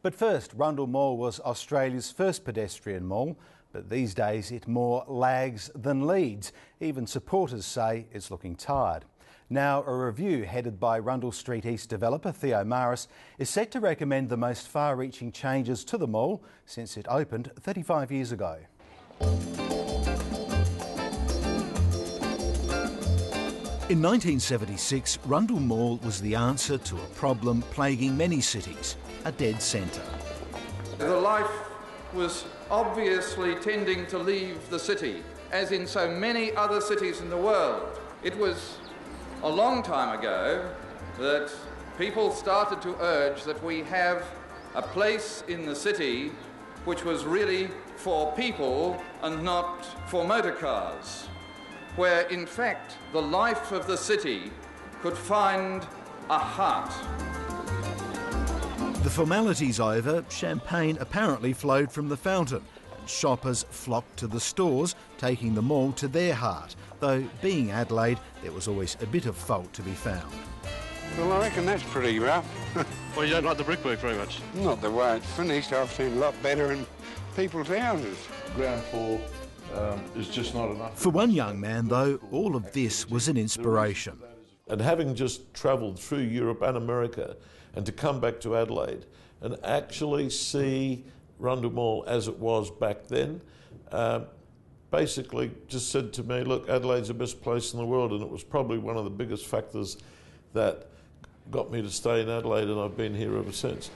But first, Rundle Mall was Australia's first pedestrian mall, but these days it more lags than leads. Even supporters say it's looking tired. Now, a review headed by Rundle Street East developer Theo Maris is set to recommend the most far-reaching changes to the mall since it opened 35 years ago. In 1976, Rundle Mall was the answer to a problem plaguing many cities, a dead centre. The life was obviously tending to leave the city, as in so many other cities in the world. It was a long time ago that people started to urge that we have a place in the city which was really for people and not for motor cars, where in fact the life of the city could find a heart. The formalities over, champagne apparently flowed from the fountain and shoppers flocked to the stores, taking the mall to their heart, though being Adelaide, there was always a bit of fault to be found. Well, I reckon that's pretty rough. Well, you don't like the brickwork very much? Not the way it's finished. I've seen a lot better in people's houses. Ground floor is just not enough. For one young man, though, all of this was an inspiration. And having just travelled through Europe and America, and to come back to Adelaide and actually see Rundle Mall as it was back then, basically just said to me, look, Adelaide's the best place in the world, and it was probably one of the biggest factors that got me to stay in Adelaide, and I've been here ever since.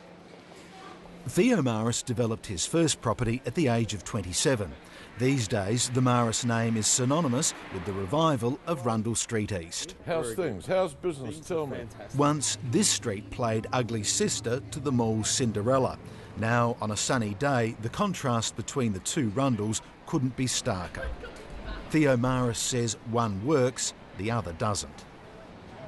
Theo Maris developed his first property at the age of 27. These days, the Maris name is synonymous with the revival of Rundle Street East. How's things? How's business? Tell me. Once, this street played ugly sister to the mall's Cinderella. Now, on a sunny day, the contrast between the two Rundles couldn't be starker. Theo Maris says one works, the other doesn't.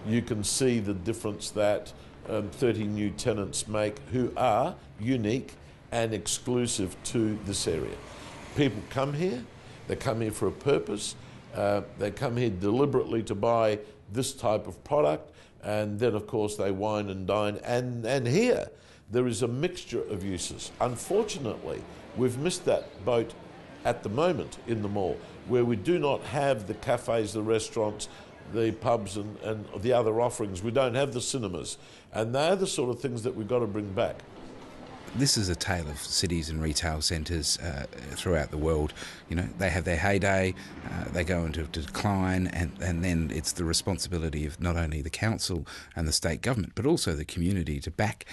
You can see the difference that 30 new tenants make who are unique and exclusive to this area. People come here, they come here for a purpose, they come here deliberately to buy this type of product, and then of course they wine and dine, and here there is a mixture of uses. Unfortunately, we've missed that boat at the moment in the mall, where we do not have the cafes, the restaurants, the pubs and the other offerings. We don't have the cinemas, and they're the sort of things that we've got to bring back. This is a tale of cities and retail centres throughout the world. You know, they have their heyday, they go into decline, and then it's the responsibility of not only the council and the state government, but also the community to back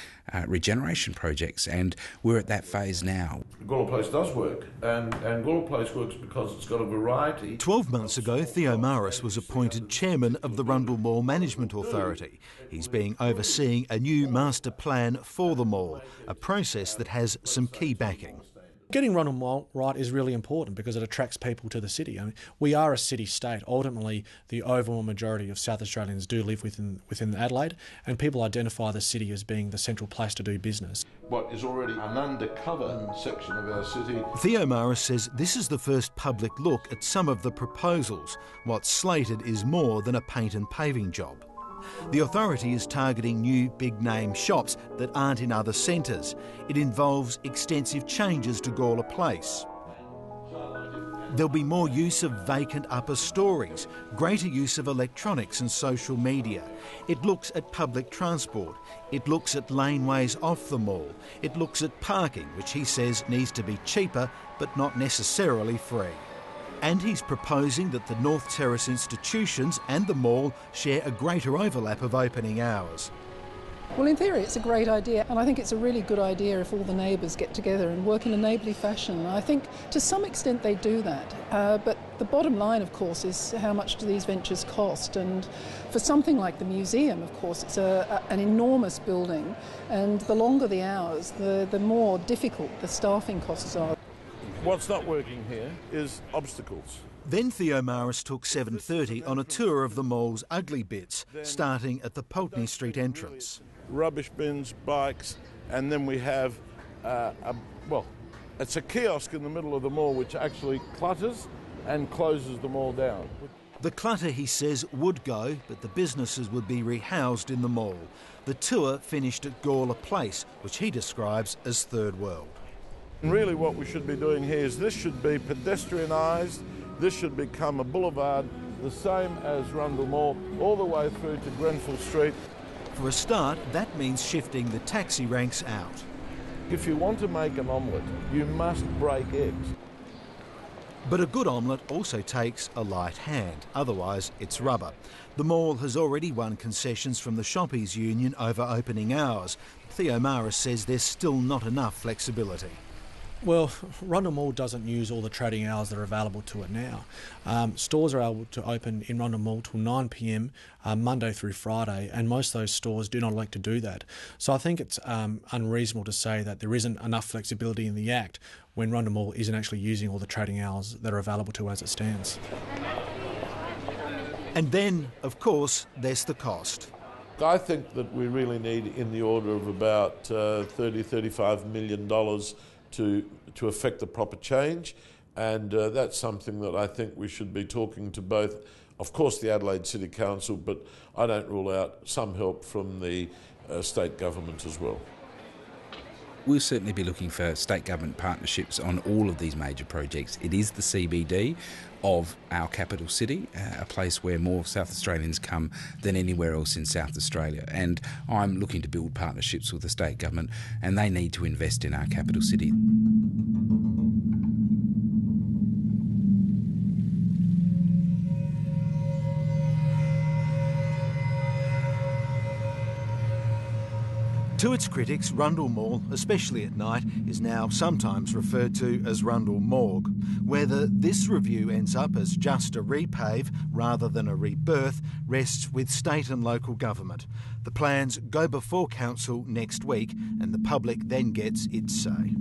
regeneration projects, and we're at that phase now. Gawler Place does work, and Gawler Place works because it's got a variety. 12 months ago, Theo Maris was appointed chairman of the Rundle Mall Management Authority. He's being overseeing a new master plan for the mall, a process that has some key backing. Getting Rundle Mall right is really important because it attracts people to the city. I mean, we are a city-state. Ultimately, the overall majority of South Australians do live within Adelaide, and people identify the city as being the central place to do business. What is already an undercover section of our city. Theo Maris says this is the first public look at some of the proposals. What's slated is more than a paint and paving job. The authority is targeting new big-name shops that aren't in other centres. It involves extensive changes to Gawler Place. There'll be more use of vacant upper storeys, greater use of electronics and social media. It looks at public transport. It looks at laneways off the mall. It looks at parking, which he says needs to be cheaper but not necessarily free. And he's proposing that the North Terrace institutions and the mall share a greater overlap of opening hours. Well, in theory, it's a great idea, and I think it's a really good idea if all the neighbours get together and work in a neighbourly fashion. I think to some extent they do that, but the bottom line, of course, is how much do these ventures cost? And for something like the museum, of course, it's an enormous building, and the longer the hours, the more difficult the staffing costs are. What's not working here is obstacles. Then Theo Maris took 7:30 on a tour of the mall's ugly bits, starting at the Pulteney Street entrance. Rubbish bins, bikes, and then we have, it's a kiosk in the middle of the mall which actually clutters and closes the mall down. The clutter, he says, would go, but the businesses would be rehoused in the mall. The tour finished at Gawler Place, which he describes as third world. Really what we should be doing here is this should be pedestrianised, this should become a boulevard, the same as Rundle Mall, all the way through to Grenfell Street. For a start, that means shifting the taxi ranks out. If you want to make an omelette, you must break eggs. But a good omelette also takes a light hand, otherwise it's rubber. The mall has already won concessions from the Shoppies Union over opening hours. Theo Maris says there's still not enough flexibility. Well, Rundle Mall doesn't use all the trading hours that are available to it now. Stores are able to open in Rundle Mall till 9 p.m, Monday through Friday, and most of those stores do not elect to do that. So I think it's unreasonable to say that there isn't enough flexibility in the Act when Rundle Mall isn't actually using all the trading hours that are available to as it stands. And then, of course, there's the cost. I think that we really need in the order of about $30–35 million to effect the proper change, and that's something that I think we should be talking to both, of course, the Adelaide City Council, but I don't rule out some help from the state government as well. We'll certainly be looking for state government partnerships on all of these major projects. It is the CBD of our capital city, a place where more South Australians come than anywhere else in South Australia. And I'm looking to build partnerships with the state government, and they need to invest in our capital city. To its critics, Rundle Mall, especially at night, is now sometimes referred to as Rundle Morgue. Whether this review ends up as just a repave rather than a rebirth rests with state and local government. The plans go before council next week, and the public then gets its say.